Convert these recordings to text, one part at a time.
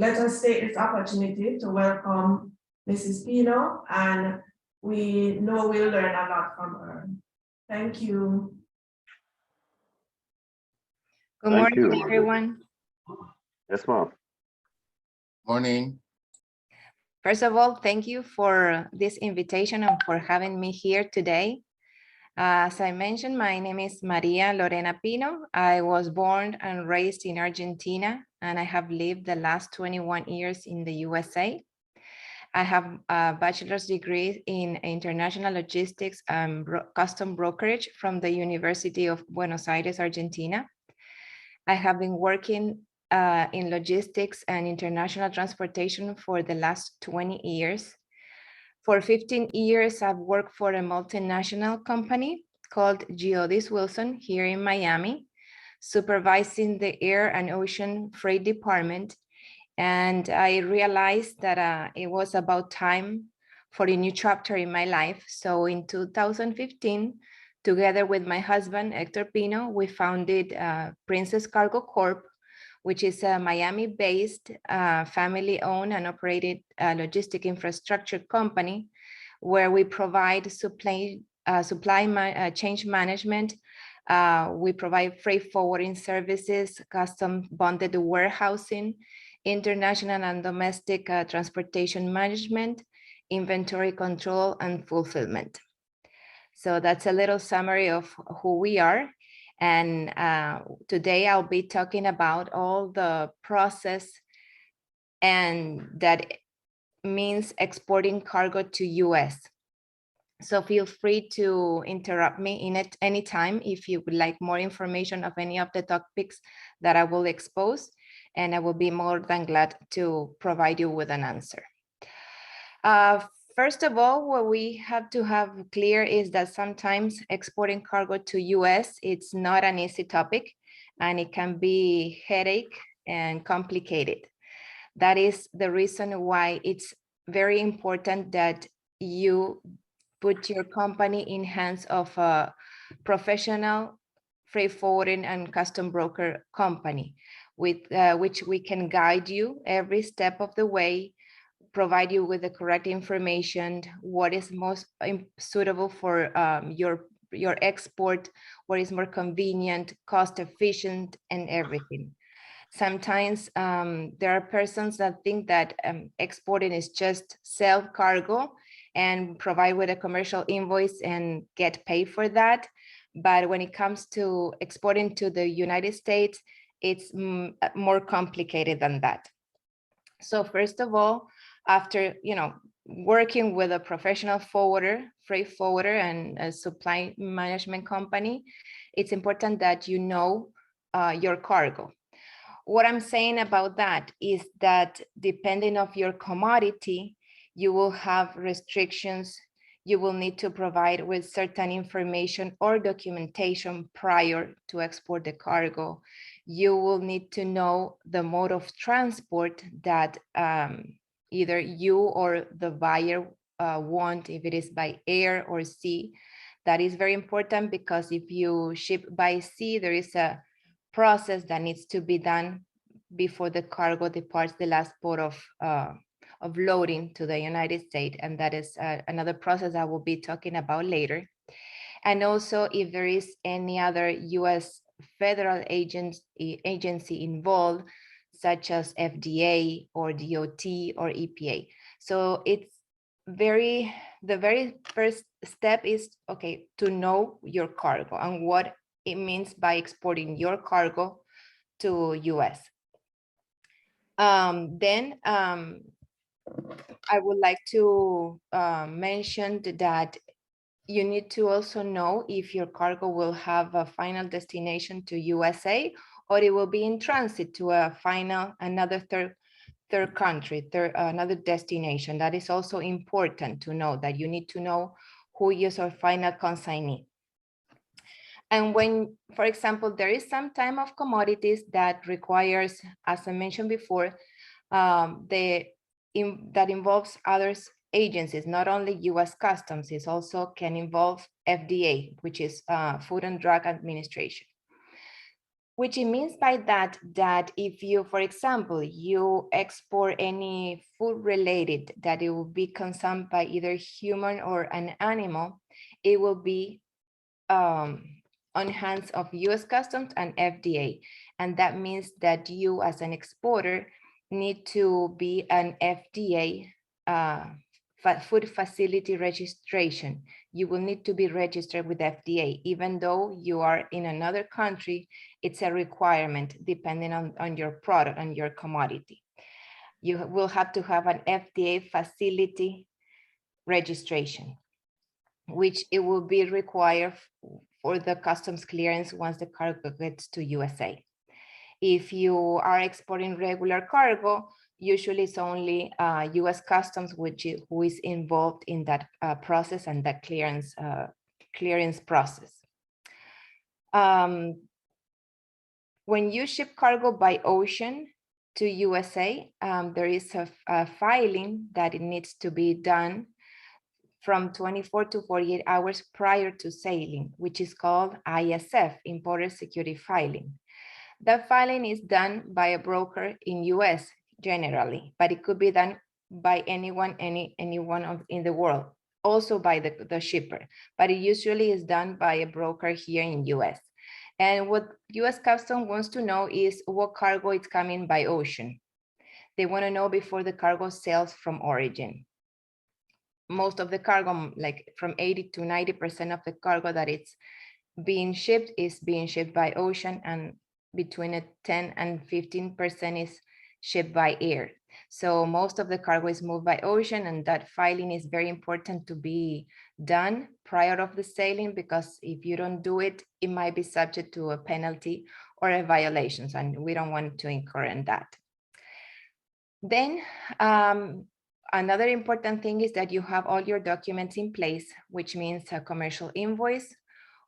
let us take this opportunity to welcome Mrs. Pino, and we know we'll learn a lot from her. Thank you. Good morning, everyone. Yes, ma'am. Morning. First of all, thank you for this invitation and for having me here today. As I mentioned, my name is Maria Lorena Pino. I was born and raised in Argentina, and I have lived the last 21 years in the USA. I have a bachelor's degree in international logistics and custom brokerage from the University of Buenos Aires, Argentina. I have been working in logistics and international transportation for the last 20 years. For 15 years, I've worked for a multinational company called Geodis Wilson here in Miami, supervising the air and ocean freight department. And I realized that it was about time for a new chapter in my life. So in 2015, together with my husband, Hector Pino, we founded Princess Cargo Corp, which is a Miami-based, family-owned and operated logistic infrastructure company, where we provide supply chain management. We provide freight forwarding services, custom bonded warehousing, international and domestic transportation management, inventory control, and fulfillment. So that's a little summary of who we are. And today I'll be talking about all the process and that means exporting cargo to US. So feel free to interrupt me in it anytime if you would like more information of any of the topics that I will expose, and I will be more than glad to provide you with an answer. First of all, what we have to have clear is that sometimes exporting cargo to US, it's not an easy topic, and it can be headache and complicated. That is the reason why it's very important that you put your company in hands of a professional freight forwarding and custom broker company with which we can guide you every step of the way, provide you with the correct information, what is most suitable for your export, what is more convenient, cost efficient, and everything. Sometimes there are persons that think that exporting is just sell cargo and provide with a commercial invoice and get paid for that. But when it comes to exporting to the United States, it's more complicated than that. So first of all, after working with a professional forwarder, freight forwarder, and a supply management company, it's important that you know your cargo. What I'm saying about that is that depending on your commodity, you will have restrictions. You will need to provide with certain information or documentation prior to export the cargo. You will need to know the mode of transport that either you or the buyer want, if it is by air or sea. That is very important because if you ship by sea, there is a process that needs to be done before the cargo departs the last port of loading to the United States. And that is another process I will be talking about later. And also if there is any other US federal agency involved, such as FDA or DOT or EPA. So it's the very first step is, okay, to know your cargo and what it means by exporting your cargo to US. Then I would like to mention that you need to also know if your cargo will have a final destination to USA or it will be in transit to a final, another third country, another destination. That is also important to know, that you need to know who is your final consignee. And when, for example, there is some type of commodities that requires, as I mentioned before, that involves other agencies, not only US Customs, it also can involve FDA, which is Food and Drug Administration. Which it means by that, that if you, for example, you export any food related that it will be consumed by either human or an animal, it will be on hands of US Customs and FDA. And that means that you as an exporter need to be an FDA food facility registration. You will need to be registered with FDA, even though you are in another country. It's a requirement depending on your product and your commodity. You will have to have an FDA facility registration, which it will be required for the customs clearance once the cargo gets to USA. If you are exporting regular cargo, usually it's only US Customs who is involved in that process and that clearance process. When you ship cargo by ocean to USA, there is a filing that it needs to be done from 24 to 48 hours prior to sailing, which is called ISF, Importer Security Filing. That filing is done by a broker in US generally, but it could be done by anyone in the world, also by the shipper, but it usually is done by a broker here in US. And what US Customs wants to know is what cargo is coming by ocean. They want to know before the cargo sails from origin. Most of the cargo, like from 80 to 90% of the cargo that it's being shipped is being shipped by ocean, and between 10 and 15% is shipped by air. So most of the cargo is moved by ocean, and that filing is very important to be done prior of the sailing, because if you don't do it, it might be subject to a penalty or a violations, and we don't want to incur in that. Then another important thing is that you have all your documents in place, which means a commercial invoice,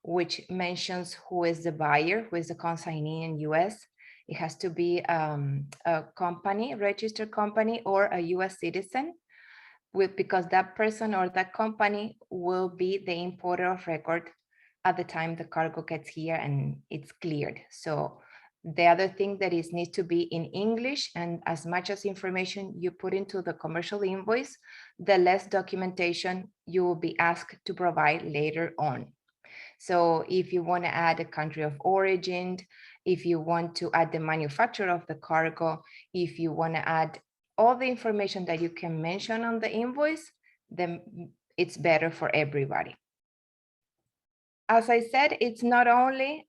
which mentions who is the buyer, who is the consignee in US. It has to be a company, registered company, or a US citizen, because that person or that company will be the importer of record at the time the cargo gets here and it's cleared. So the other thing that is needs to be in English, and as much as information you put into the commercial invoice, the less documentation you will be asked to provide later on. So if you want to add a country of origin, if you want to add the manufacturer of the cargo, if you want to add all the information that you can mention on the invoice, then it's better for everybody. As I said, it's not only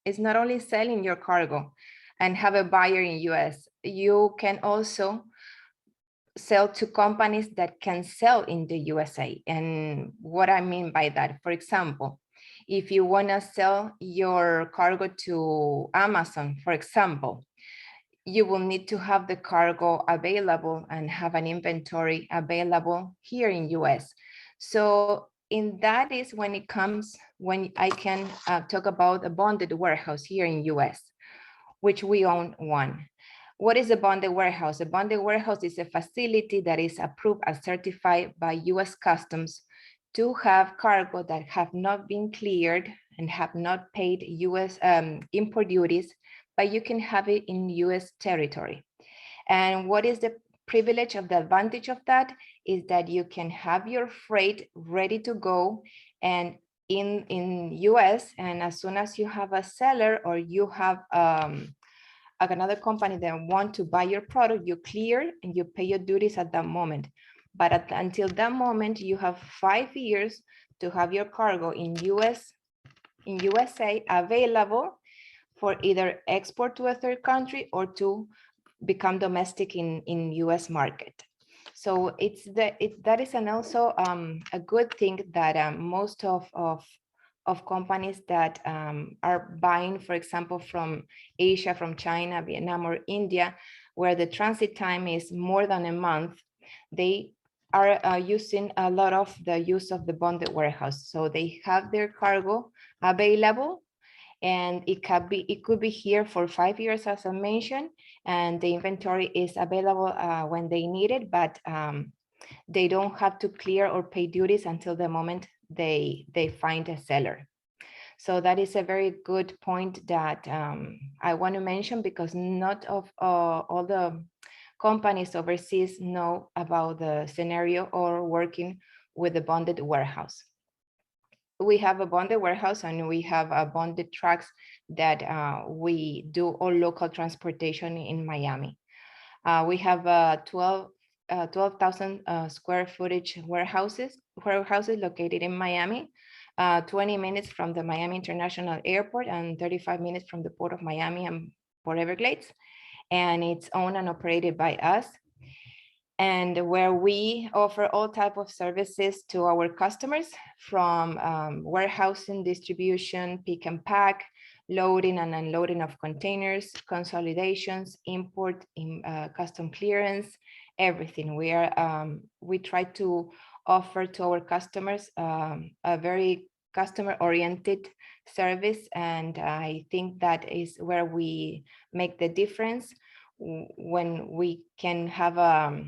it's not only selling your cargo and have a buyer in US. You can also sell to companies that can sell in the USA. And what I mean by that, for example, if you want to sell your cargo to Amazon, for example, you will need to have the cargo available and have an inventory available here in US. So in that is when it comes, when I can talk about a bonded warehouse here in US, which we own one. What is a bonded warehouse? A bonded warehouse is a facility that is approved and certified by US Customs to have cargo that have not been cleared and have not paid US import duties, but you can have it in US territory. And what is the privilege of the advantage of that is that you can have your freight ready to go and in US, and as soon as you have a seller or you have another company that want to buy your product, you clear and you pay your duties at that moment. But until that moment, you have 5 years to have your cargo in USA available for either export to a third country or to become domestic in US market. So that is also a good thing that most of companies that are buying, for example, from Asia, from China, Vietnam, or India, where the transit time is more than a month, they are using a lot of the use of the bonded warehouse. So they have their cargo available, and it could be here for 5 years, as I mentioned, and the inventory is available when they need it, but they don't have to clear or pay duties until the moment they find a seller. So that is a very good point that I want to mention, because not of all the companies overseas know about the scenario or working with the bonded warehouse. We have a bonded warehouse and we have a bonded trucks that we do all local transportation in Miami. We have 12,000 square footage warehouses located in Miami, 20 minutes from the Miami International Airport and 35 minutes from the Port of Miami and Port Everglades. And it's owned and operated by us. And where we offer all type of services to our customers, from warehousing, distribution, pick and pack, loading and unloading of containers, consolidations, import, custom clearance, everything. We try to offer to our customers a very customer-oriented service, and I think that is where we make the difference, when we can have a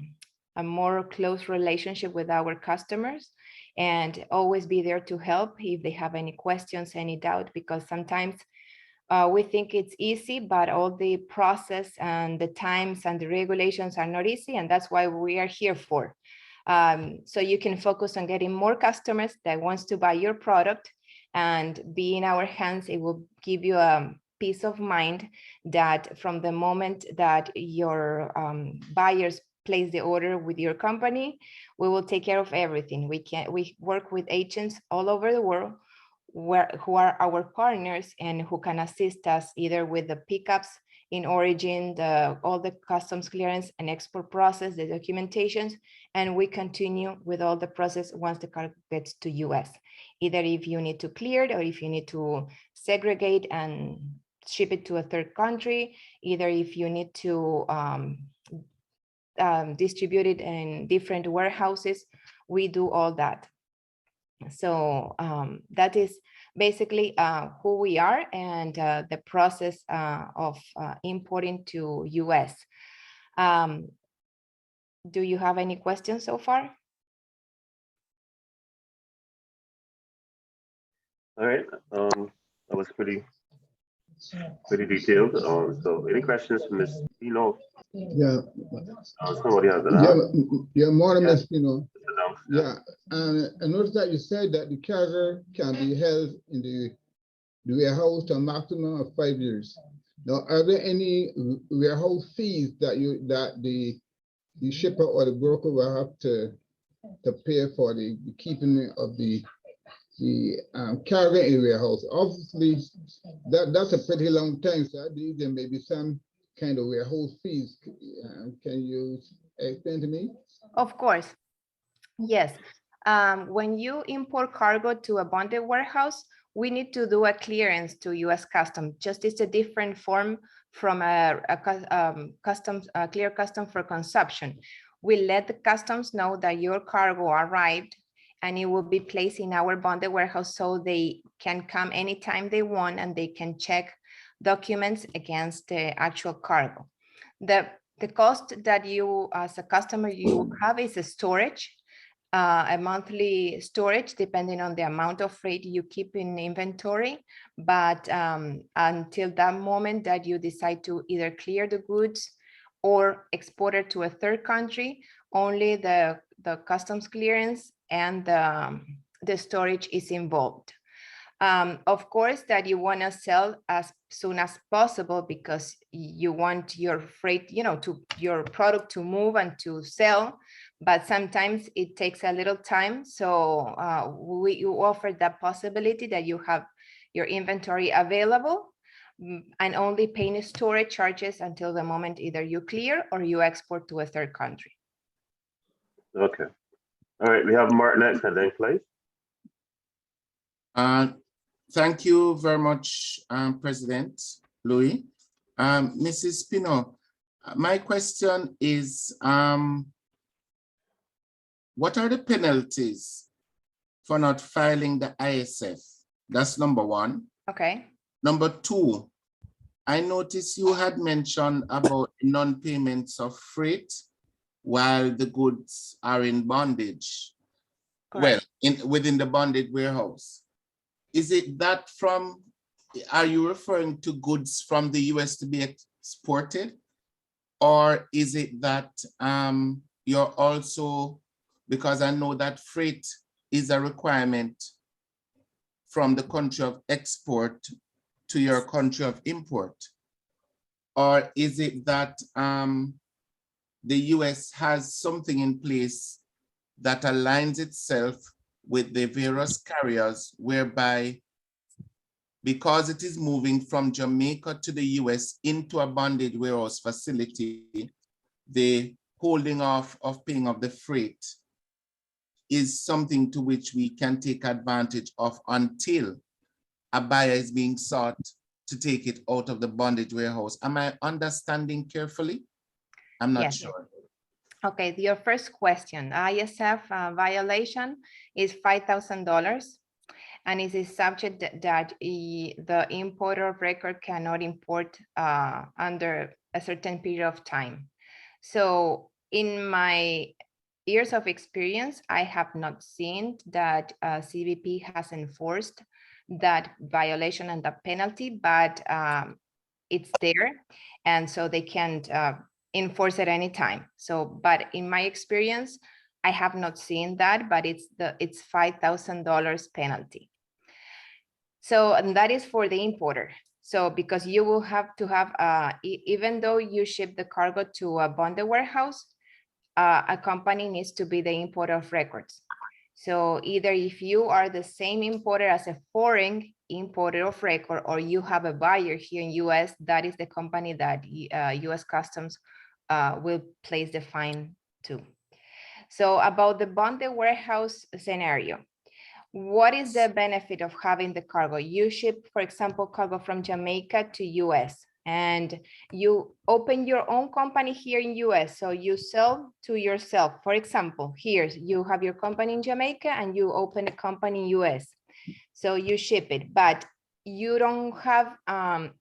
more close relationship with our customers and always be there to help if they have any questions, any doubt, because sometimes we think it's easy, but all the process and the times and the regulations are not easy, and that's why we are here for. So you can focus on getting more customers that wants to buy your product, and be in our hands. It will give you a peace of mind that from the moment that your buyers place the order with your company, we will take care of everything. We work with agents all over the world who are our partners and who can assist us either with the pickups in origin, all the customs clearance and export process, the documentations, and we continue with all the process once the car gets to US. Either if you need to clear it or if you need to segregate and ship it to a third country, either if you need to distribute it in different warehouses, we do all that. So that is basically who we are and the process of importing to US. Do you have any questions so far? All right. That was pretty detailed. So any questions from Ms. Pino? Yeah. Somebody has that. Yeah, morning, Yeah. Ms. Pino. Yeah, and I noticed that you said that the carrier can be held in the warehouse to a maximum of 5 years. Now, are there any warehouse fees that the shipper or the broker will have to pay for the keeping of the carrier in the warehouse? Obviously, that's a pretty long time, so I believe there may be some kind of warehouse fees. Can you explain to me? Of course. Yes. When you import cargo to a bonded warehouse, we need to do a clearance to US Customs. Just it's a different form from a clear custom for consumption. We let the customs know that your cargo arrived and it will be placed in our bonded warehouse, so they can come anytime they want and they can check documents against the actual cargo. The cost that you as a customer you have is a storage, a monthly storage depending on the amount of freight you keep in inventory. But until that moment that you decide to either clear the goods or export it to a third country, only the customs clearance and the storage is involved. Of course, that you want to sell as soon as possible because you want your freight, your product to move and to sell, but sometimes it takes a little time. So we offer that possibility that you have your inventory available and only paying storage charges until the moment either you clear or you export to a third country. Okay. All right, we have Mark next and then Clay. Thank you very much, President Louis. Mrs. Pino, my question is, what are the penalties for not filing the ISF? That's number one. Okay. Number two, I noticed you had mentioned about non-payments of freight while the goods are in bondage. Correct. Well, within the bonded warehouse. is it that from, are you referring to goods from the US to be exported? Or is it that you're also, because I know that freight is a requirement from the country of export to your country of import? Or is it that the US has something in place that aligns itself with the various carriers, whereby because it is moving from Jamaica to the US into a bonded warehouse facility, the holding off of paying of the freight is something to which we can take advantage of until a buyer is being sought to take it out of the bondage warehouse. Am I understanding carefully? I'm not Yes. sure. Okay, your first question, ISF violation is $5,000, and it is subject that the importer of record cannot import under a certain period of time. So in my years of experience, I have not seen that CBP has enforced that violation and the penalty, but it's there, and so they can't enforce at any time. So, but in my experience, I have not seen that, but it's $5,000 penalty. So, and that is for the importer. So, because you will have to have, even though you ship the cargo to a bonded warehouse, a company needs to be the importer of records. So either if you are the same importer as a foreign importer of record, or you have a buyer here in US, that is the company that US Customs will place the fine to. So about the bonded warehouse scenario, what is the benefit of having the cargo? You ship, for example, cargo from Jamaica to US, and you open your own company here in US. So you sell to yourself. For example, here you have your company in Jamaica and you open a company in US. So you ship it, but you don't have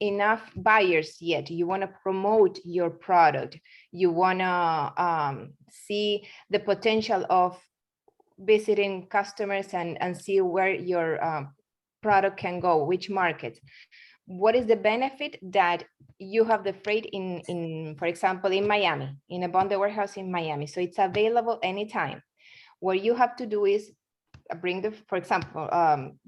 enough buyers yet. You want to promote your product. You want to see the potential of visiting customers and see where your product can go, which market. What is the benefit? That you have the freight in, for example, in Miami, in a bonded warehouse in Miami. So it's available anytime. What you have to do is bring the, for example,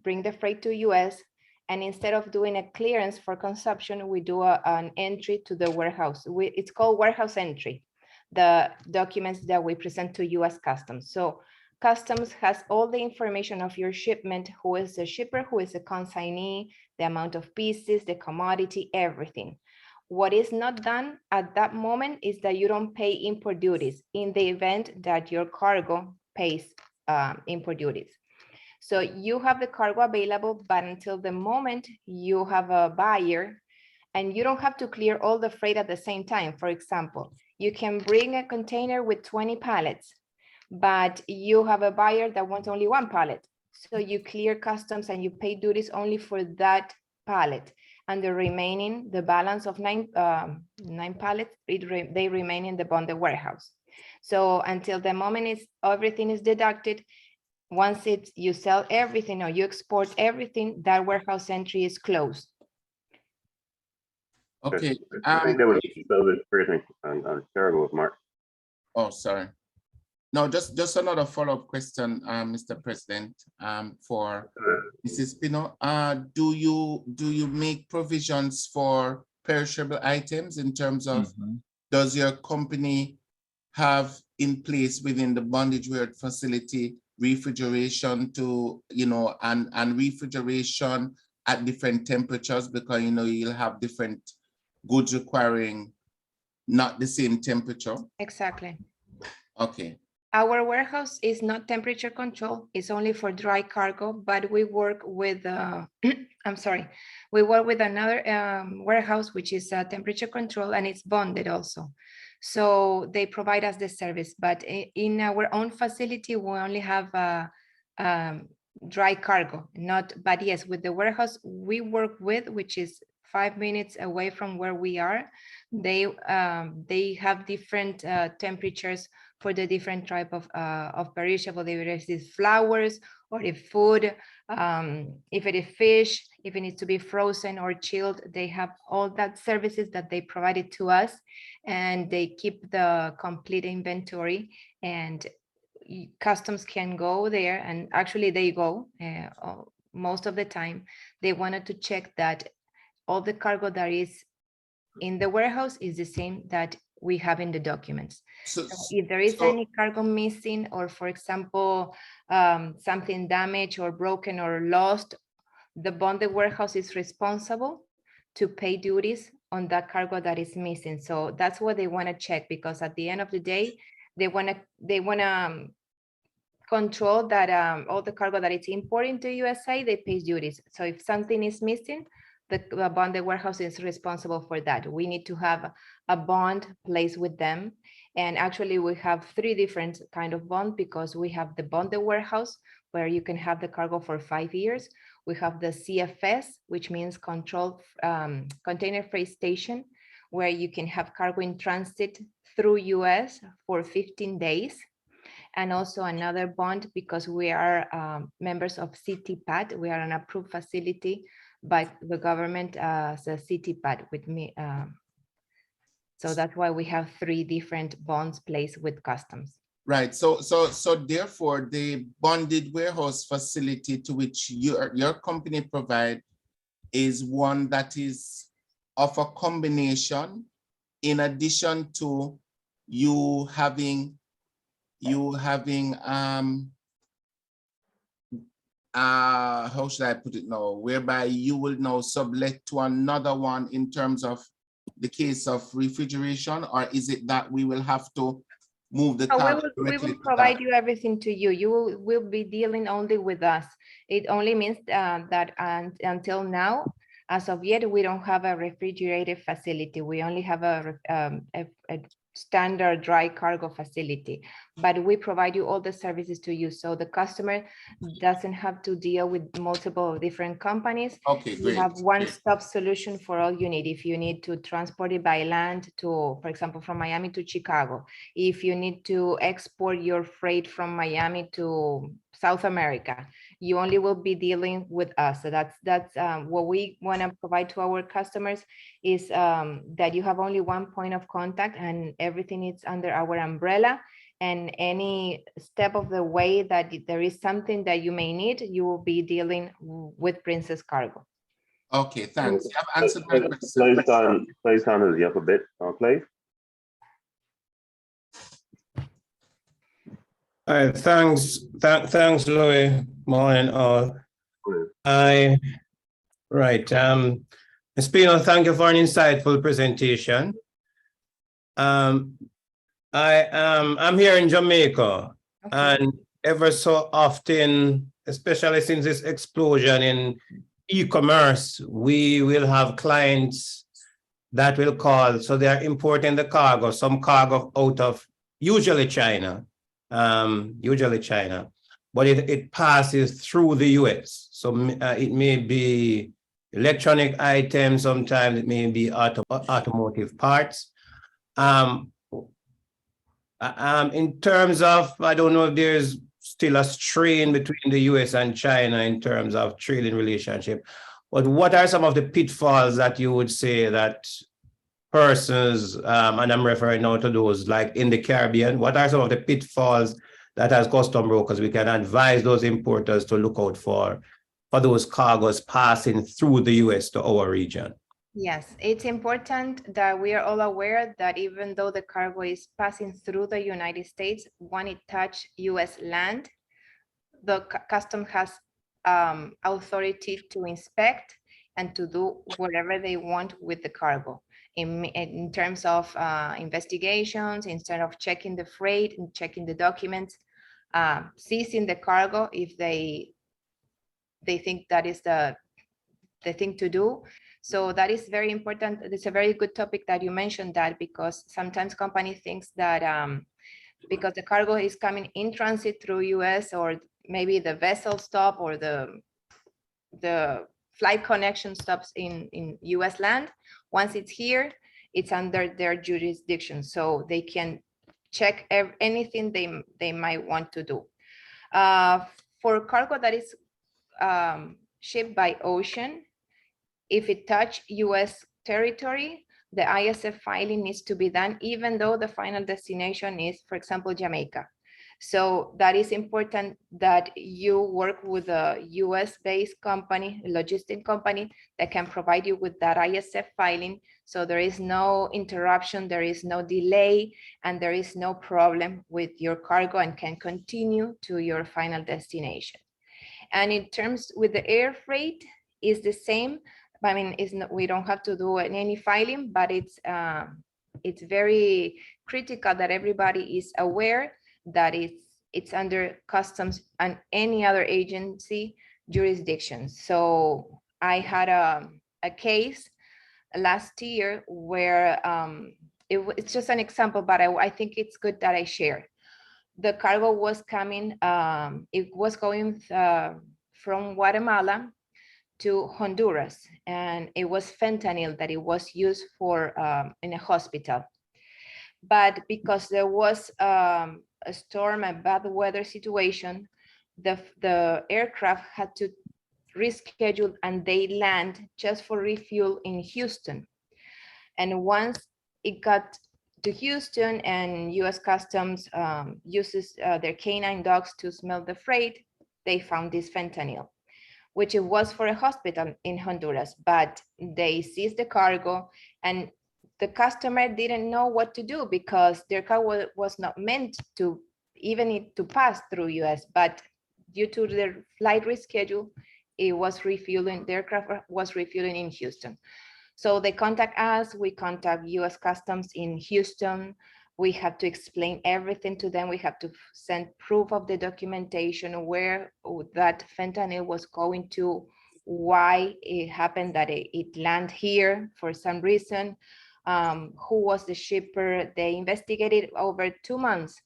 bring the freight to US, and instead of doing a clearance for consumption, we do an entry to the warehouse. It's called warehouse entry, the documents that we present to US Customs. So Customs has all the information of your shipment, who is the shipper, who is the consignee, the amount of pieces, the commodity, everything. What is not done at that moment is that you don't pay import duties in the event that your cargo pays import duties. So you have the cargo available, but until the moment you have a buyer, and you don't have to clear all the freight at the same time. For example, you can bring a container with 20 pallets, but you have a buyer that wants only one pallet. So you clear customs and you pay duties only for that pallet. And the remaining, the balance of nine pallets, they remain in the bonded warehouse. So until the moment everything is deducted, once you sell everything or you export everything, that warehouse entry is closed. Okay. I think that was the first thing on cargo with Mark. Oh, sorry. No, just another follow-up question, Mr. President, for Mrs. Pino. Do you make provisions for perishable items in terms of, does your company have in place within the bondage warehouse facility refrigeration to, and refrigeration at different temperatures, because you'll have different goods requiring not the same temperature? Exactly. Okay. Our warehouse is not temperature control, it's only for dry cargo, but we work with, I'm sorry, we work with another warehouse, which is temperature control, and it's bonded also. So they provide us the service, but in our own facility, we only have dry cargo, but yes, with the warehouse we work with, which is 5 minutes away from where we are, they have different temperatures for the different type of perishable. There is flowers or if food, if it is fish, if it needs to be frozen or chilled, they have all that services that they provided to us, and they keep the complete inventory, and customs can go there, and actually they go most of the time. They wanted to check that all the cargo that is in the warehouse is the same that we have in the documents. So, If there is so- any cargo missing, or for example, something damaged or broken or lost, the bonded warehouse is responsible to pay duties on that cargo that is missing. So that's what they want to check, because at the end of the day, they want to control that all the cargo that it's importing to USA, they pay duties. So if something is missing, the bonded warehouse is responsible for that. We need to have a bond placed with them. And actually we have 3 different kind of bond, because we have the bonded warehouse where you can have the cargo for 5 years. We have the CFS, which means controlled container freight station, where you can have cargo in transit through US for 15 days. And also another bond, because we are members of CTPAT. We are an approved facility by the government as a CTPAT with me. So that's why we have 3 different bonds placed with customs. right, so therefore the bonded warehouse facility to which your company provide is one that is of a combination, in addition to you having how should I put it now, whereby you will now sublet to another one in terms of the case of refrigeration, or is it that we will have to move the cargo We directly will to provide that? you everything to you. You will be dealing only with us. It only means that until now, as of yet, we don't have a refrigerated facility. We only have a standard dry cargo facility, but we provide you all the services to you. So the customer doesn't have to deal with multiple different companies. Okay, You great. have one-stop solution for all you need. If you need to transport it by land to, for example, from Miami to Chicago, if you need to export your freight from Miami to South America, you only will be dealing with us. So that's what we want to provide to our customers, is that you have only one point of contact, and everything is under our umbrella. And any step of the way that there is something that you may need, you will be dealing with Princess Cargo. Okay, thanks. You have answered my question. Place on is up a bit, place. All right, thanks, Louis. Morning, all. Right, Ms. Pino, thank you for an insightful presentation. I'm here in Jamaica, Okay. and ever so often, especially since this explosion in e-commerce, we will have clients that will call. So they are importing the cargo, some cargo out of usually China, but it passes through the US. So it may be electronic items, sometimes it may be automotive parts. In terms of, I don't know if there's still a strain between the US and China in terms of trading relationship, but what are some of the pitfalls that you would say that persons, and I'm referring now to those like in the Caribbean, what are some of the pitfalls that as custom brokers we can advise those importers to look out for those cargoes passing through the US to our region? Yes, it's important that we are all aware that even though the cargo is passing through the United States, when it touches US land, the custom has authority to inspect and to do whatever they want with the cargo in terms of investigations, instead of checking the freight and checking the documents, seizing the cargo if they think that is the thing to do. So that is very important. It's a very good topic that you mentioned that, because sometimes company thinks that because the cargo is coming in transit through US, or maybe the vessel stop or the flight connection stops in US land. Once it's here, it's under their jurisdiction. So they can check anything they might want to do. For cargo that is shipped by ocean, if it touch US territory, the ISF filing needs to be done, even though the final destination is, for example, Jamaica. So that is important that you work with a US-based company, logistic company that can provide you with that ISF filing. So there is no interruption, there is no delay, and there is no problem with your cargo and can continue to your final destination. And in terms with the air freight is the same. I mean, it's not, we don't have to do any filing, but it's very critical that everybody is aware that it's under customs and any other agency jurisdiction. So I had a case last year where it's just an example, but I think it's good that I share. The cargo was coming, it was going from Guatemala to Honduras, and it was fentanyl that it was used for in a hospital. But because there was a storm, a bad weather situation, the aircraft had to reschedule and they land just for refuel in Houston. And once it got to Houston and US Customs uses their canine dogs to smell the freight, they found this fentanyl, which it was for a hospital in Honduras, but they seized the cargo and the customer didn't know what to do because their car was not meant to even to pass through US, but due to their flight reschedule, it was refueling, the aircraft was refueling in Houston. So they contact us, we contact US Customs in Houston. We have to explain everything to them. We have to send proof of the documentation, where that fentanyl was going to, why it happened that it landed here for some reason, who was the shipper. They investigated over 2 months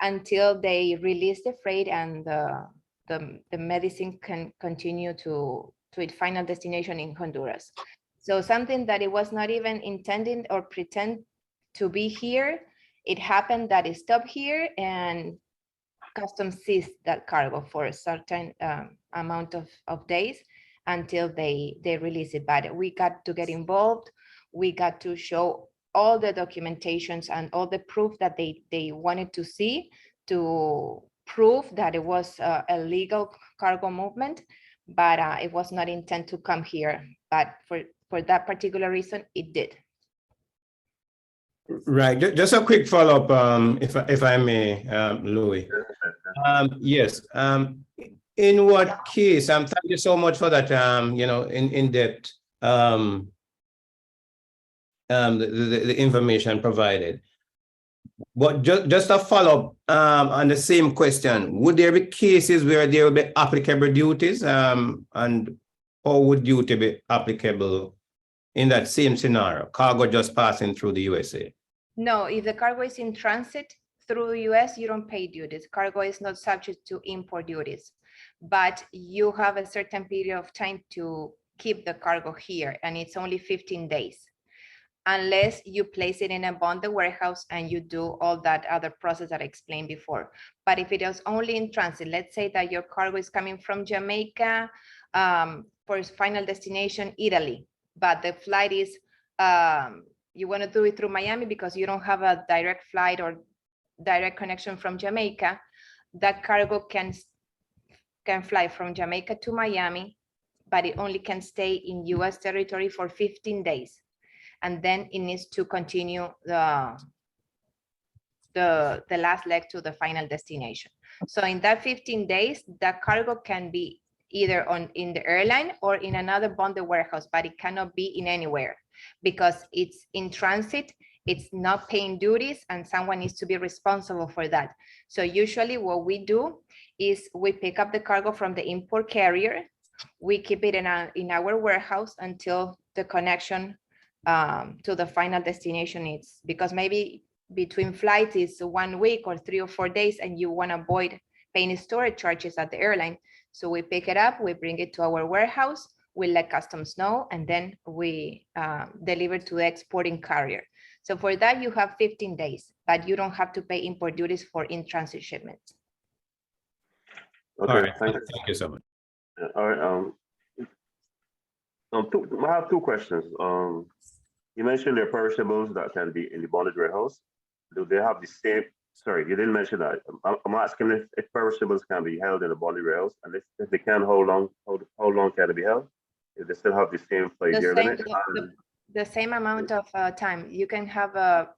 until they released the freight and the medicine can continue to its final destination in Honduras. So something that it was not even intended or pretend to be here, it happened that it stopped here and customs seized that cargo for a certain amount of days until they release it. But we got to get involved. We got to show all the documentations and all the proof that they wanted to see to prove that it was a legal cargo movement, but it was not intended to come here. But for that particular reason, it did. Right. Just a quick follow-up, if I may, Louis. Yes. In what case? Thank you so much for that. In depth. The information provided. But just a follow-up on the same question. Would there be cases where there will be applicable duties, and how would duty be applicable in that same scenario? Cargo just passing through the USA? No, if the cargo is in transit through the US, you don't pay duties. Cargo is not subject to import duties, but you have a certain period of time to keep the cargo here, and it's only 15 days. Unless you place it in a bonded warehouse and you do all that other process that I explained before. But if it is only in transit, let's say that your cargo is coming from Jamaica for its final destination, Italy, but the flight is, you want to do it through Miami because you don't have a direct flight or direct connection from Jamaica, that cargo can fly from Jamaica to Miami, but it only can stay in US territory for 15 days. And then it needs to continue the last leg to the final destination. So in that 15 days, that cargo can be either in the airline or in another bonded warehouse, but it cannot be in anywhere because it's in transit, it's not paying duties, and someone needs to be responsible for that. So usually what we do is we pick up the cargo from the import carrier, we keep it in our warehouse until the connection to the final destination is, because maybe between flights is 1 week or 3 or 4 days and you want to avoid paying storage charges at the airline. So we pick it up, we bring it to our warehouse, we let customs know, and then we deliver to the exporting carrier. So for that you have 15 days, but you don't have to pay import duties for in-transit shipments. Okay, All right, thank you. thank you so much. Yeah, all right, I have two questions. You mentioned there are perishables that can be in the bonded warehouse. Do they have the same, sorry, you didn't mention that. I'm asking if perishables can be held in a bonded warehouse, and if they can, how long can it be held? If they still have the same The 5-year same, limit? And- the same amount of time. You can have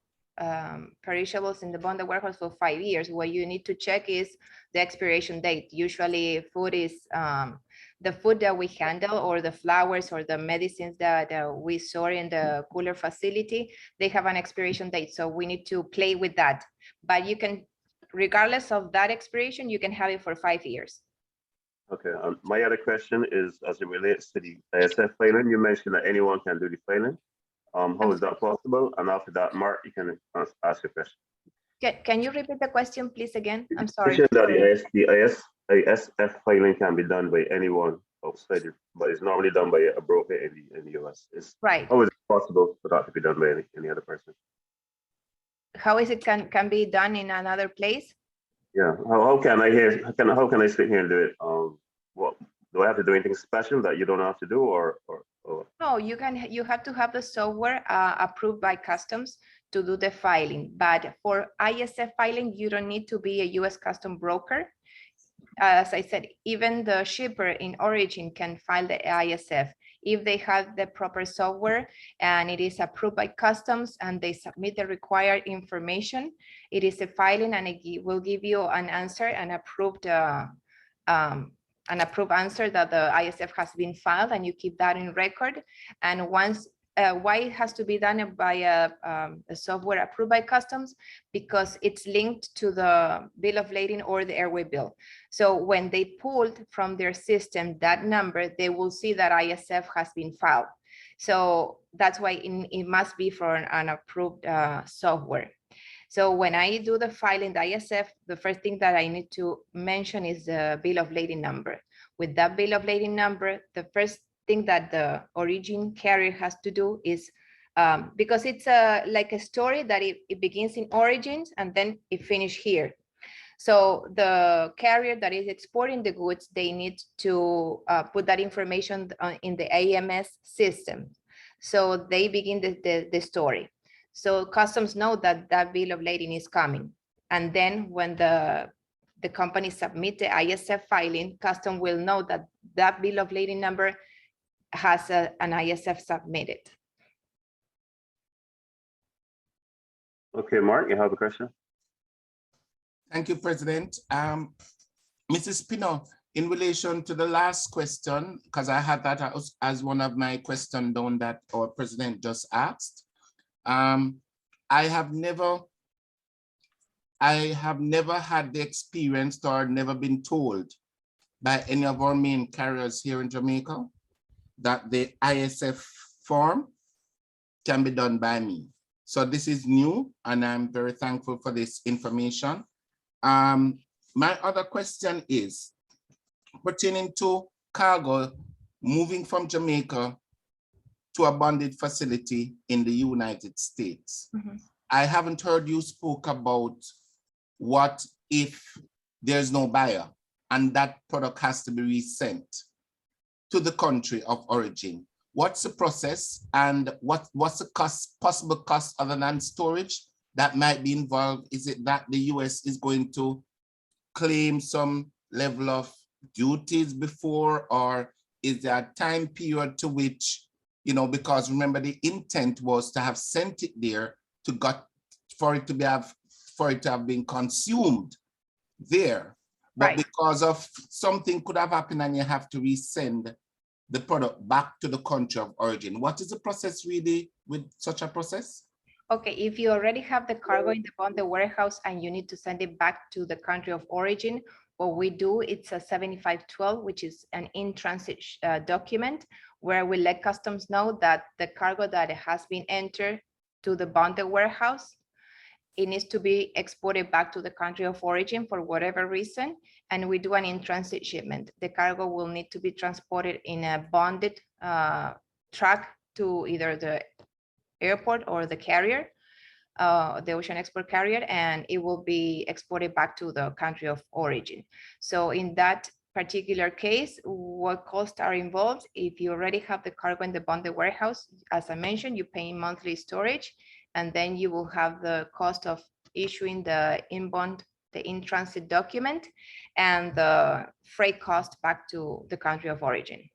perishables in the bonded warehouse for 5 years. What you need to check is the expiration date. Usually food is the food that we handle, or the flowers or the medicines that we store in the cooler facility, they have an expiration date. So we need to play with that. But you can, regardless of that expiration, you can have it for 5 years. Okay, my other question is as it relates to the ISF filing. You mentioned that anyone can do the filing. How is that possible? And after that, Mark, you can ask a question. Can you repeat the question, please, again? I'm You sorry. mentioned that the ISF filing can be done by anyone outside, but it's normally done by a broker in the US. Right. How is it possible for that to be done by any other person? How is it can be done in another place? Yeah, how can I sit here and do it? What do I have to do anything special that you don't have to do, or? No, you have to have the software approved by customs to do the filing. But for ISF filing, you don't need to be a US custom broker. As I said, even the shipper in origin can file the ISF if they have the proper software and it is approved by customs and they submit the required information. It is a filing, and it will give you an answer, an approved answer that the ISF has been filed, and you keep that in record. And once, why it has to be done by a software approved by customs? Because it's linked to the bill of lading or the airway bill. So when they pulled from their system that number, they will see that ISF has been filed. So that's why it must be for an approved software. So when I do the filing, the ISF, the first thing that I need to mention is the bill of lading number. With that bill of lading number, the first thing that the origin carrier has to do is, because it's like a story that it begins in origins and then it finishes here. So the carrier that is exporting the goods, they need to put that information in the AMS system. So they begin the story. So customs know that that bill of lading is coming. And then when the company submit the ISF filing, custom will know that that bill of lading number has an ISF submitted. Okay, Mark, you have a question? Thank you, President. Mrs. Pino, in relation to the last question, because I had that as one of my questions down that our president just asked. I have never had the experience or never been told by any of our main carriers here in Jamaica that the ISF form can be done by me. So this is new, and I'm very thankful for this information. My other question is pertaining to cargo moving from Jamaica to a bonded facility in the United States. Mm-hmm. I haven't heard you spoke about what if there's no buyer and that product has to be resent to the country of origin. What's the process, and what's the possible cost other than storage that might be involved? Is it that the US is going to claim some level of duties before, or is there a time period to which, because remember the intent was to have sent it there for it to have been consumed there, but right. Because of something could have happened and you have to resend the product back to the country of origin. What is the process really with such a process? Okay, if you already have the cargo in the bonded warehouse and you need to send it back to the country of origin, what we do, it's a 7512, which is an in-transit document where we let customs know that the cargo that has been entered to the bonded warehouse, it needs to be exported back to the country of origin for whatever reason, and we do an in-transit shipment. The cargo will need to be transported in a bonded truck to either the airport or the carrier. the ocean export carrier, and it will be exported back to the country of origin. So in that particular case, what costs are involved? If you already have the cargo in the bonded warehouse, as I mentioned, you pay monthly storage, and then you will have the cost of issuing the in-bond, the in-transit document, and the freight cost back to the country of origin.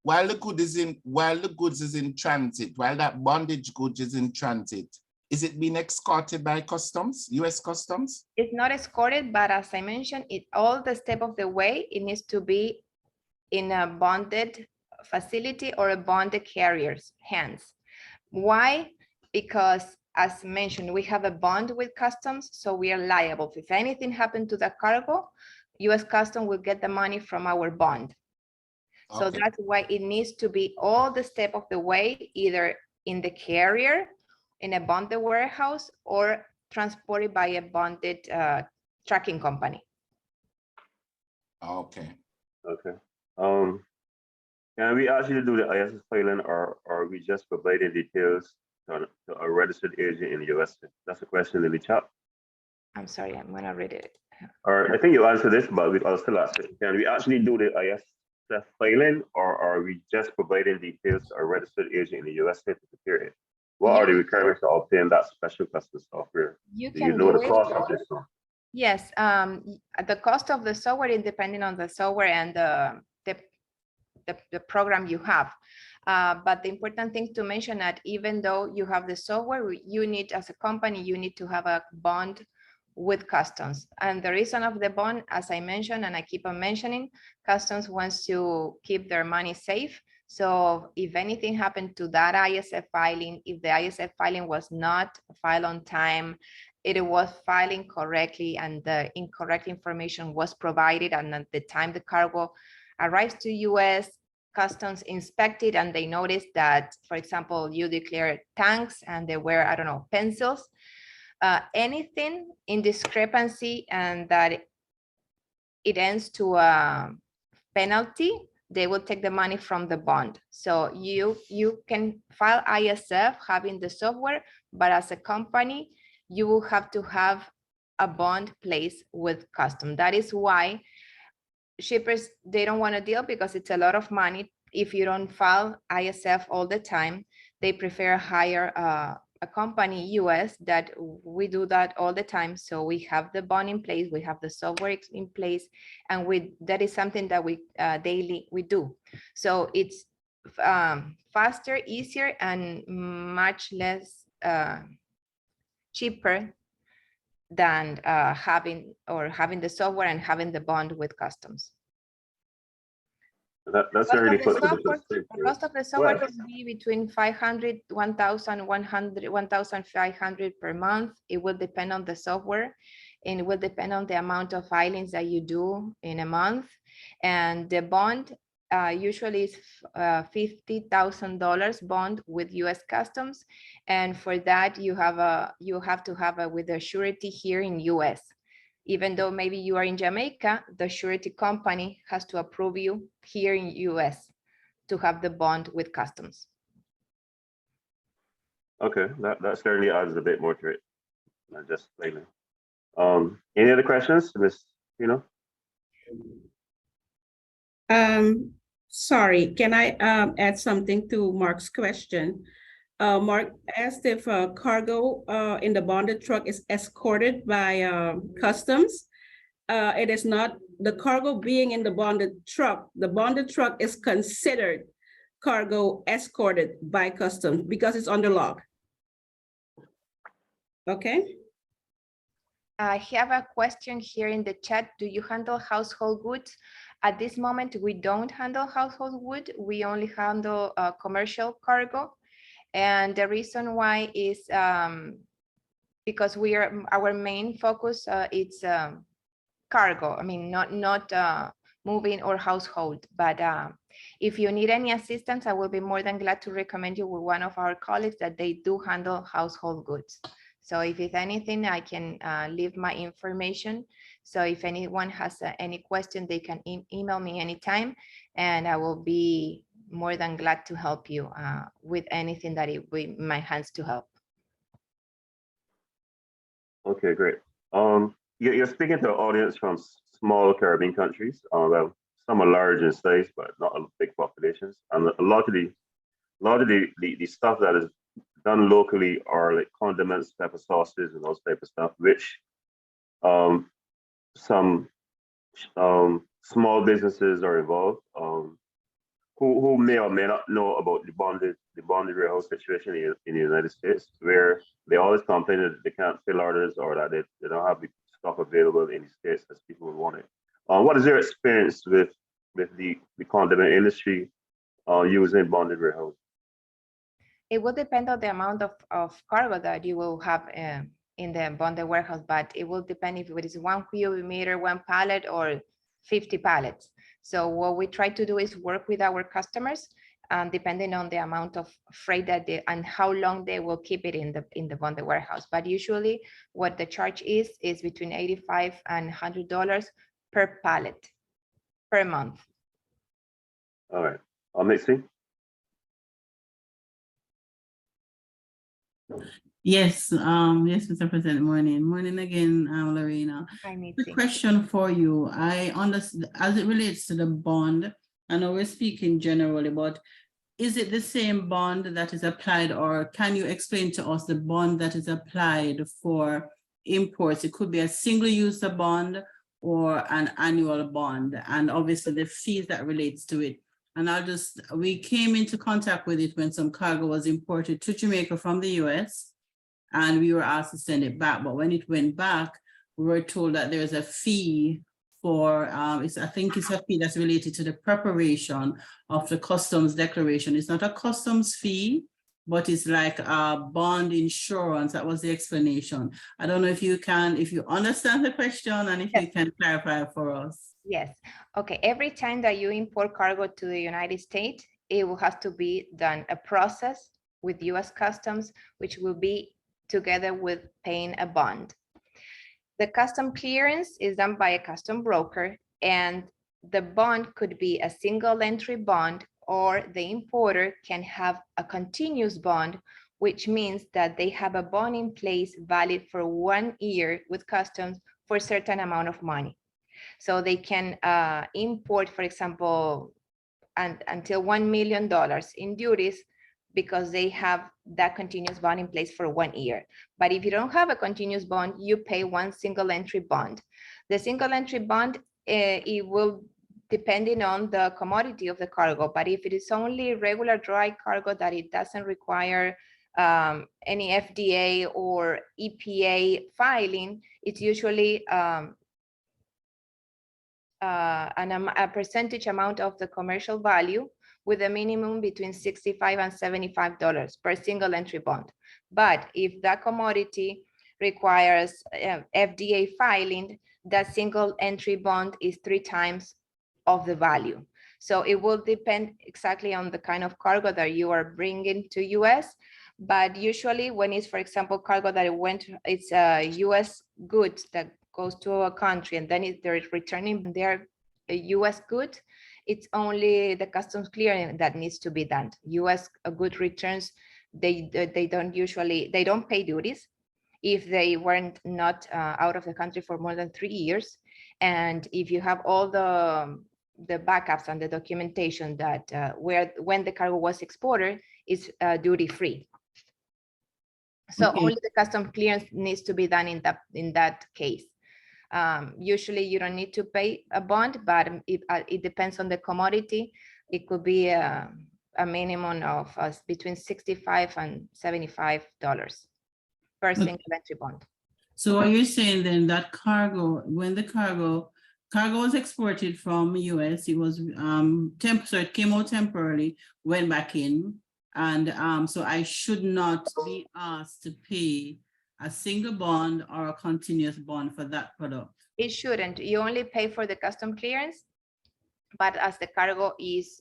While the goods is in transit, while that bondage goods is in transit, is it being escorted by customs, US customs? It's not escorted, but as I mentioned, it all the step of the way, it needs to be in a bonded facility or a bonded carrier's hands. Why? Because as mentioned, we have a bond with customs, so we are liable. If anything happened to the cargo, US Customs will get the money from our bond. So Okay. that's why it needs to be all the step of the way, either in the carrier, in a bonded warehouse, or transported by a bonded tracking company. Okay. Okay. Can we actually do the ISS filing, or are we just providing details to a registered agent in the US? That's a question in the chat. I'm sorry, I'm gonna read it. Or I think you answered this, but I'll still ask it. Can we actually do the ISS filing, or are we just providing details to a registered agent in the US to prepare it? What are the requirements to obtain that special customs software? You Do can you know do the it. cost of this? Yes, the cost of the software is depending on the software and the program you have. But the important thing to mention that even though you have the software, you need, as a company, you need to have a bond with customs. And the reason of the bond, as I mentioned, and I keep on mentioning, customs wants to keep their money safe. So if anything happened to that ISF filing, if the ISF filing was not filed on time, it was filing correctly and the incorrect information was provided, and at the time the cargo arrives to US, customs inspected and they noticed that, for example, you declared tanks and they were, I don't know, pencils, anything in discrepancy and that it ends to a penalty, they will take the money from the bond. So you can file ISF having the software, but as a company, you will have to have a bond placed with custom. That is why shippers, they don't want to deal because it's a lot of money. If you don't file ISF all the time, they prefer hire a company US that we do that all the time. So we have the bond in place, we have the software in place, and that is something that we daily we do. So it's faster, easier, and much less cheaper than having the software and having the bond with customs. That's The already cost put of to the software, the cost of the software Well, can be between 500, 1,100, 1,500 per month. It will depend on the software, and it will depend on the amount of filings that you do in a month. And the bond usually is $50,000 bond with US Customs, and for that you have to have a with a surety here in US. Even though maybe you are in Jamaica, the surety company has to approve you here in US to have the bond with customs. okay, that certainly adds a bit more to it. Not just plainly. Any other questions, Ms. Pino? Sorry, can I add something to Mark's question? Mark asked if cargo in the bonded truck is escorted by customs. It is not. The cargo being in the bonded truck is considered cargo escorted by customs because it's under log. Okay. I have a question here in the chat. Do you handle household goods? At this moment, we don't handle household wood. We only handle commercial cargo. And the reason why is because our main focus is cargo. I mean, not moving or household, but if you need any assistance, I will be more than glad to recommend you with one of our colleagues that they do handle household goods. So if it's anything, I can leave my information. So if anyone has any question, they can email me anytime, and I will be more than glad to help you with anything that it be in my hands to help. Okay, great. You're speaking to an audience from small Caribbean countries. Well, some are large in size, but not big populations. And a lot of the stuff that is done locally are like condiments, pepper sauces, and those type of stuff, which um, some small businesses are involved. Who may or may not know about the bonded warehouse situation in the United States, where they always complain that they can't fill orders or that they don't have the stuff available in the States as people would want it. What is your experience with the condiment industry using bonded warehouse? It will depend on the amount of cargo that you will have in the bonded warehouse, but it will depend if it is 1 cubic meter, 1 pallet, or 50 pallets. So what we try to do is work with our customers, depending on the amount of freight that they and how long they will keep it in the bonded warehouse. But usually, what the charge is between $85 and $100 per pallet per month. All right, Mitzi? Yes, yes, Mr. President, morning again, Lorena. I need The to. question for you, I understand, as it relates to the bond, I know we're speaking generally, but is it the same bond that is applied, or can you explain to us the bond that is applied for imports? It could be a single user bond or an annual bond, and obviously the fees that relates to it. And we came into contact with it when some cargo was imported to Jamaica from the US. And we were asked to send it back. But when it went back, we were told that there's a fee for, I think it's a fee that's related to the preparation of the customs declaration. It's not a customs fee, but it's like a bond insurance. That was the explanation. I don't know if you understand the question and if Yes. you can clarify for us. Yes. Okay. Every time that you import cargo to the United States, it will have to be done a process with US Customs, which will be together with paying a bond. The custom clearance is done by a custom broker, and the bond could be a single entry bond, or the importer can have a continuous bond, which means that they have a bond in place valid for 1 year with customs for a certain amount of money. So they can import, for example, until $1 million in duties, because they have that continuous bond in place for 1 year. But if you don't have a continuous bond, you pay one single entry bond. The single entry bond, it will depending on the commodity of the cargo. But if it is only regular dry cargo that it doesn't require any FDA or EPA filing, it's usually a percentage amount of the commercial value, with a minimum between $65 and $75 per single entry bond. But if that commodity requires FDA filing, that single entry bond is 3 times of the value. So it will depend exactly on the kind of cargo that you are bringing to US. But usually when it's, for example, cargo that it's a US goods that goes to a country and then they're returning their US good, it's only the customs clearing that needs to be done. US good returns, they don't pay duties if they weren't not out of the country for more than 3 years. And if you have all the backups and the documentation that when the cargo was exported, is duty free. So Okay. only the customs clearance needs to be done in that case. Usually you don't need to pay a bond, but it depends on the commodity. It could be a minimum of between $65 and $75 per single entry bond. So are you saying then that cargo, when the cargo was exported from US, it was so it came out temporarily, went back in, and so I should not be asked to pay a single bond or a continuous bond for that product? It shouldn't. You only pay for the custom clearance, but as the cargo is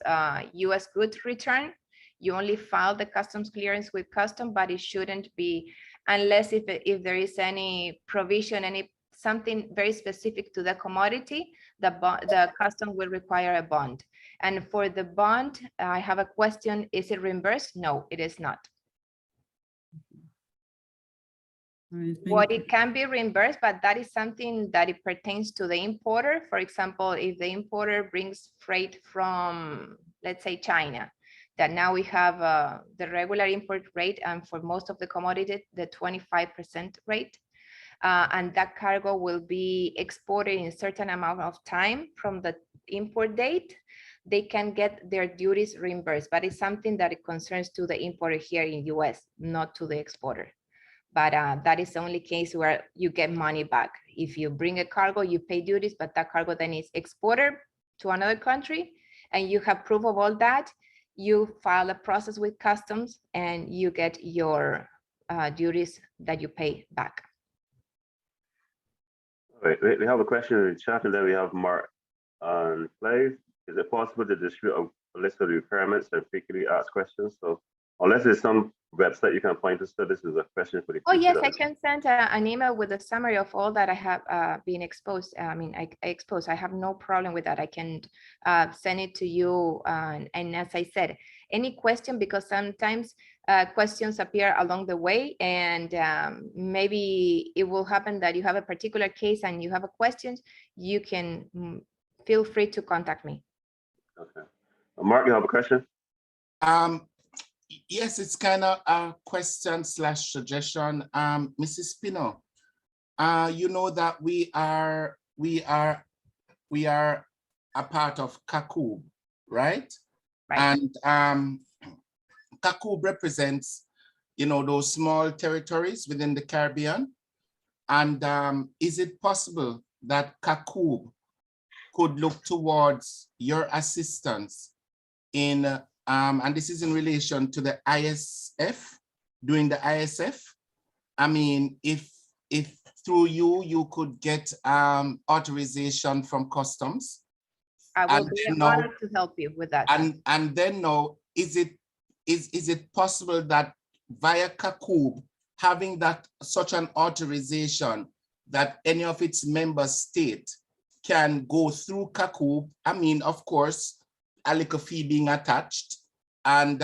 US goods return, you only file the customs clearance with custom, but it shouldn't be, unless if there is any provision, something very specific to the commodity, the custom will require a bond. And for the bond, I have a question, is it reimbursed? No, it is not. Right, What thank you. it can be reimbursed, but that is something that it pertains to the importer. For example, if the importer brings freight from, let's say, China, that now we have the regular import rate, and for most of the commodities, the 25% rate. And that cargo will be exported in a certain amount of time from the import date. They can get their duties reimbursed, but it's something that it concerns to the importer here in US, not to the exporter. But that is the only case where you get money back. If you bring a cargo, you pay duties, but that cargo then is exported to another country and you have proof of all that, you file a process with customs and you get your duties that you pay back. All right, we have a question in the chat, and then we have Mark on play. Is it possible to distribute a list of the requirements and frequently asked questions? So unless there's some website you can point us to, this is a question for the Oh, yes, future. I can send an email with a summary of all that I have been exposed. I mean, I exposed. I have no problem with that. I can send it to you. And as I said, any question, because sometimes questions appear along the way, and maybe it will happen that you have a particular case and you have a question, you can feel free to contact me. Okay. Mark, you have a question? Yes, it's kind of a question / suggestion. Mrs. Pino, you know that we are a part of CACUB, right? Right. And CACUB represents, you know, those small territories within the Caribbean. And is it possible that CACUB could look towards your assistance in, and this is in relation to the ISF, doing the ISF? I mean, if through you could get authorization from customs. I will be honored to help you with that. And then now, is it possible that via CACUB, having that such an authorization that any of its member state can go through CACUB? I mean, of course, a little fee being attached, and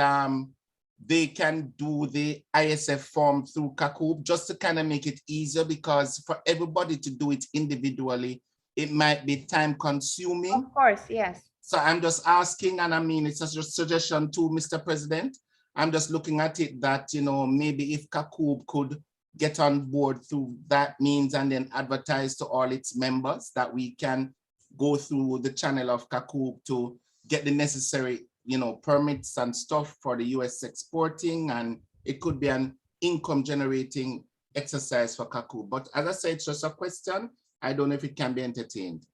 they can do the ISF form through CACUB just to kind of make it easier, because for everybody to do it individually, it might be time consuming. Of course, yes. So I'm just asking, and I mean, it's a suggestion to Mr. President. I'm just looking at it that, you know, maybe if CACUB could get on board through that means and then advertise to all its members that we can go through the channel of CACUB to get the necessary, you know, permits and stuff for the US exporting, and it could be an income generating exercise for CACUB. But as I said, it's just a question. I don't know if it can be entertained.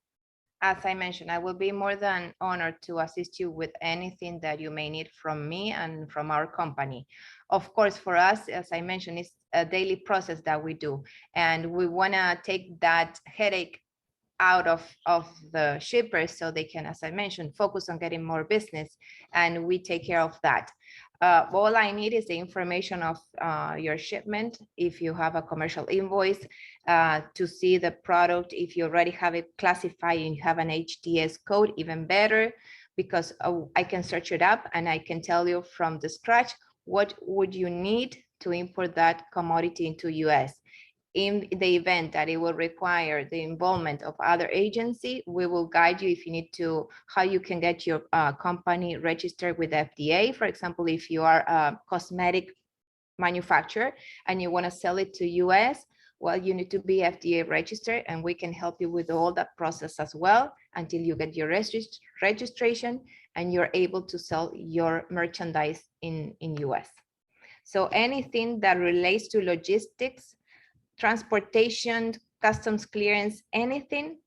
As I mentioned, I will be more than honored to assist you with anything that you may need from me and from our company. Of course, for us, as I mentioned, it's a daily process that we do, and we want to take that headache out of the shippers so they can, as I mentioned, focus on getting more business, and we take care of that. All I need is the information of your shipment. If you have a commercial invoice to see the product, if you already have it classified and you have an HTS code, even better, because I can search it up and I can tell you from the scratch, what would you need to import that commodity into US? In the event that it will require the involvement of other agency, we will guide you if you need to, how you can get your company registered with FDA. For example, if you are a cosmetic manufacturer and you want to sell it to US, well, you need to be FDA registered, and we can help you with all that process as well until you get your registration and you're able to sell your merchandise in US. So anything that relates to logistics, transportation, customs clearance, anything,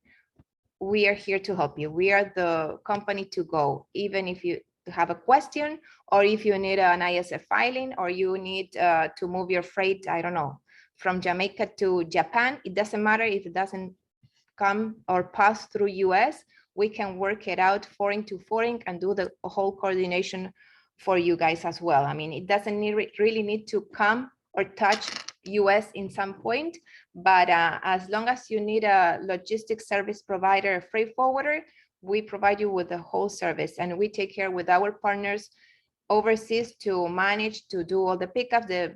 we are here to help you. We are the company to go, even if you have a question, or if you need an ISF filing, or you need to move your freight, I don't know, from Jamaica to Japan. It doesn't matter if it doesn't come or pass through US, we can work it out foreign to foreign and do the whole coordination for you guys as well. I mean, it doesn't really need to come or touch US in some point, but as long as you need a logistics service provider, a freight forwarder, we provide you with the whole service, and we take care with our partners overseas to manage to do all the pickup, the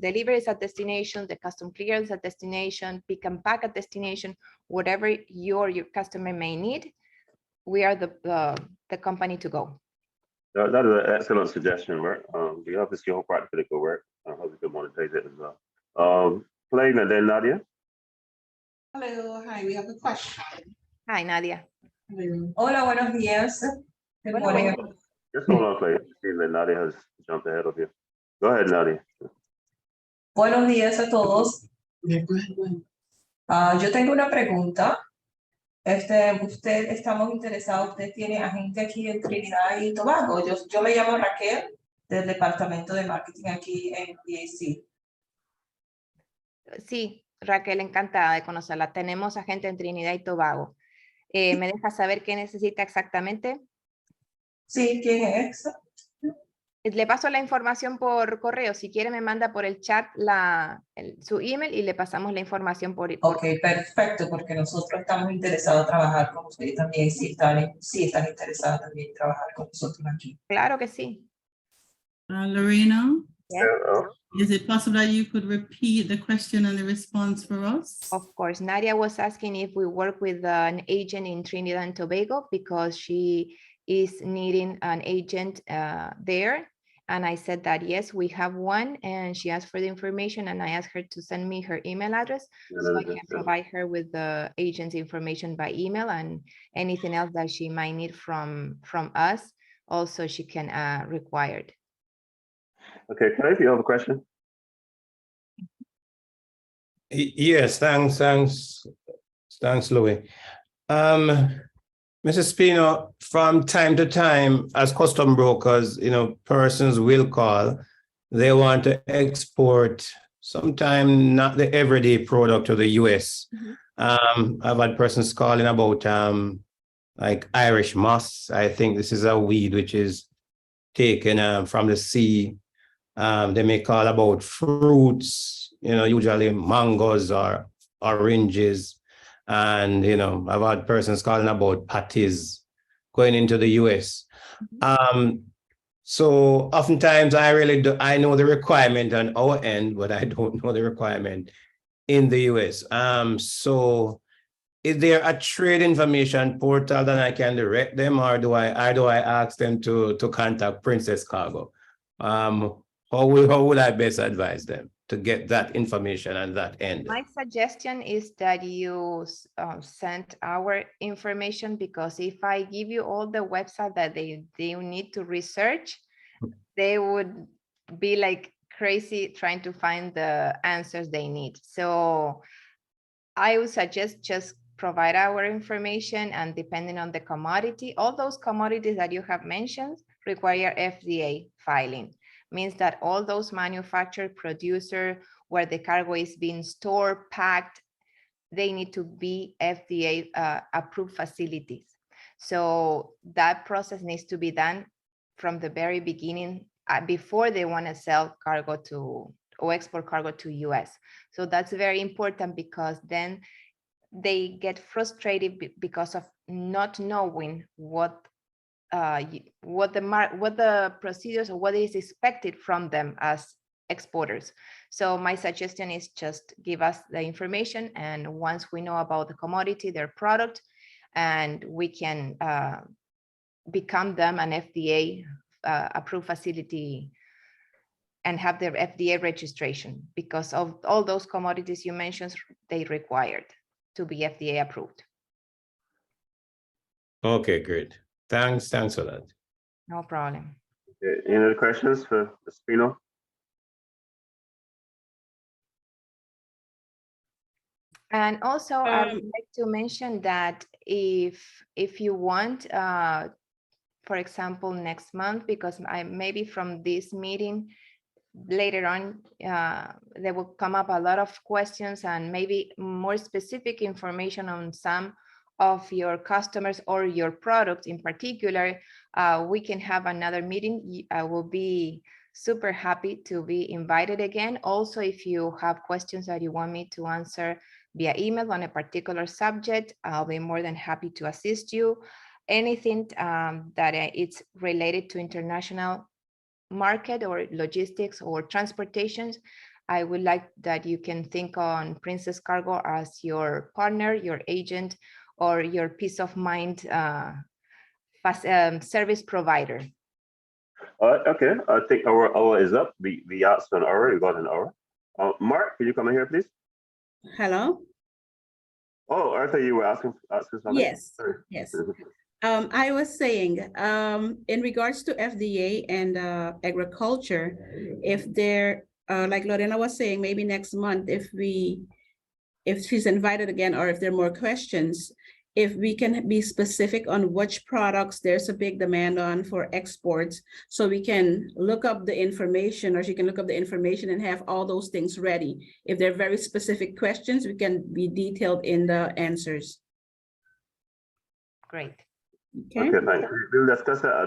deliveries at destination, the custom clearance at destination, pick and pack at destination, whatever your customer may need, we are the company to go. That is an excellent suggestion, right? We have to see how practically it could work, how we can monetize it as well. Plain and then Nadia. Hello, hi, we have a question. Hi, Nadia. Hola, buenos días. Good Bueno, morning. bueno. Just hold on, Plain. See that Nadia has jumped ahead of you. Go ahead, Nadia. Buenos días a todos. Yo tengo una pregunta. Estamos interesados, usted tiene agente aquí en Trinidad y Tobago. Yo me llamo Raquel, del departamento de marketing aquí en CACUB. Sí, Raquel, encantada de conocerla. Tenemos agente en Trinidad y Tobago. ¿Me deja saber qué necesita exactamente? Sí, ¿quién es? Le paso la información por correo. Si quiere, me manda por el chat su email y le pasamos la información por Ok, perfecto, porque nosotros estamos interesados en trabajar con ustedes también, si están interesados también en trabajar con nosotros aquí. Claro que sí. Lorena, Yes. is it possible that you could repeat the question and the response for us? Of course, Nadia was asking if we work with an agent in Trinidad and Tobago because she is needing an agent there. And I said that, yes, we have one. And she asked for the information and I asked her to send me her email address so I can provide her with the agent's information by email and anything else that she might need from us. Also, she can require it. Okay, can I ask you have a question? Yes, thanks, Louis. Mrs. Spino, from time to time, as custom brokers, persons will call. They want to export sometimes not the everyday product to the US. I've had persons calling about like Irish moss. I think this is a weed which is taken from the sea. They may call about fruits, usually mangoes or oranges. And, I've had persons calling about patties going into the US. So oftentimes I know the requirement on our end, but I don't know the requirement in the US. So is there a trade information portal that I can direct them, or do I ask them to contact Princess Cargo? How would I best advise them to get that information on that end? My suggestion is that you send our information, because if I give you all the website that they need to research, they would be like crazy trying to find the answers they need. So I would suggest just provide our information, and depending on the commodity, all those commodities that you have mentioned require FDA filing. Means that all those manufacturer, producer, where the cargo is being stored, packed, they need to be FDA approved facilities. So that process needs to be done from the very beginning before they want to sell cargo or export cargo to US. So that's very important, because then they get frustrated because of not knowing what the procedures or what is expected from them as exporters. So my suggestion is just give us the information, and once we know about the commodity, their product, and we can become them an FDA approved facility and have their FDA registration, because of all those commodities you mentioned, they required to be FDA approved. Okay, great. Thanks for that. No problem. Okay, any other questions for Ms. Spino? And also, I would like to mention that if you want, for example, next month, because maybe from this meeting later on, there will come up a lot of questions and maybe more specific information on some of your customers or your product in particular, we can have another meeting. I will be super happy to be invited again. Also, if you have questions that you want me to answer via email on a particular subject, I'll be more than happy to assist you. Anything that it's related to international market or logistics or transportations, I would like that you can think on Princess Cargo as your partner, your agent, or your peace of mind service provider. Okay, I think our hour is up. We asked for an hour, we got an hour. Mark, can you come in here, please? Hello? Oh, Arthur, you were asking something? Yes, Sorry. yes. I was saying, in regards to FDA and agriculture, if they're, like Lorena was saying, maybe next month, if she's invited again, or if there are more questions, if we can be specific on which products there's a big demand on for exports, so we can look up the information, or she can look up the information and have all those things ready. If they're very specific questions, we can be detailed in the answers. Great. Okay. Okay, thanks. We'll discuss that at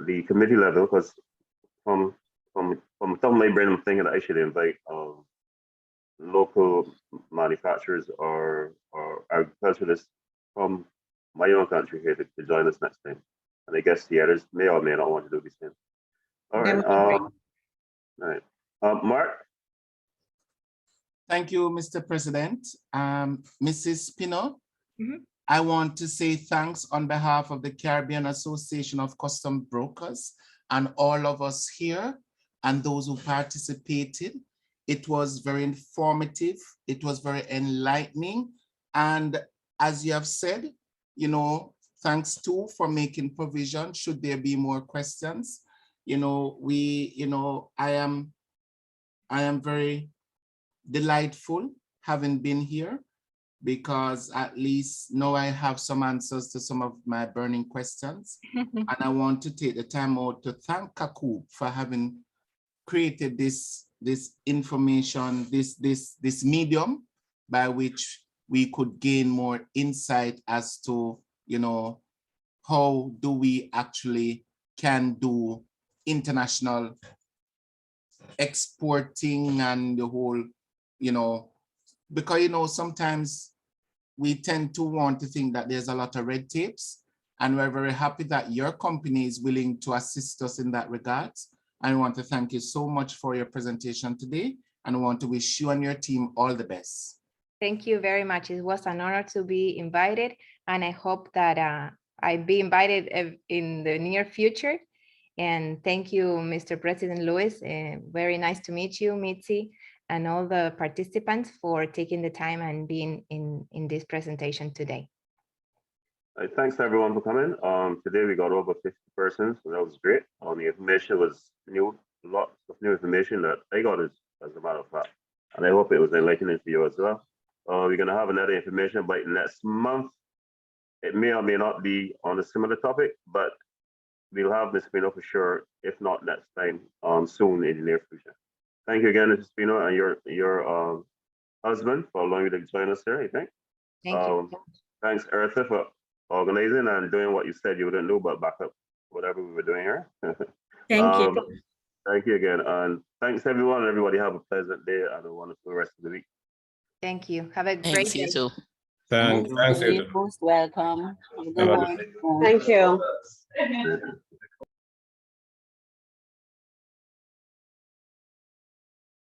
the committee level, because from the top of my brain, I'm thinking that I should invite local manufacturers or agriculturalists from my own country here to join us next time. And I guess the others may or may not want to do the same. All right. All right. Mark? Thank you, Mr. President. Mrs. Pino, I want to say thanks on behalf of the Caribbean Association of Custom Brokers and all of us here and those who participated. It was very informative. It was very enlightening. And as you have said, you know, thanks too for making provision should there be more questions. You know, I am very delightful having been here, because at least now I have some answers to some of my burning questions. And I want to take the time out to thank CACUB for having created this information, this medium by which we could gain more insight as to, you know, how do we actually can do international exporting and the whole, you know, because, you know, sometimes we tend to want to think that there's a lot of red tapes, and we're very happy that your company is willing to assist us in that regard. I want to thank you so much for your presentation today, and I want to wish you and your team all the best. Thank you very much. It was an honor to be invited, and I hope that I'll be invited in the near future. And thank you, Mr. President Lewis. Very nice to meet you, Mitzi, and all the participants for taking the time and being in this presentation today. Thanks everyone for coming. Today we got over 50 persons, so that was great. The information was new, lots of new information that I got, as a matter of fact, and I hope it was enlightening for you as well. We're gonna have another information about next month. It may or may not be on a similar topic, but we'll have Ms. Pino for sure, if not next time, soon in the near future. Thank you again, Ms. Pino, and your husband for allowing you to join us here, I think. Thank you. Thanks, Eartha, for organizing and doing what you said you wouldn't do, but back up whatever we were doing here. Thank you. Thank you again. And thanks everyone. Everybody have a pleasant day and a wonderful rest of the week. Thank you. Have a great Thanks, day. you too. Thanks. You're most welcome. Have a good one. Thank you.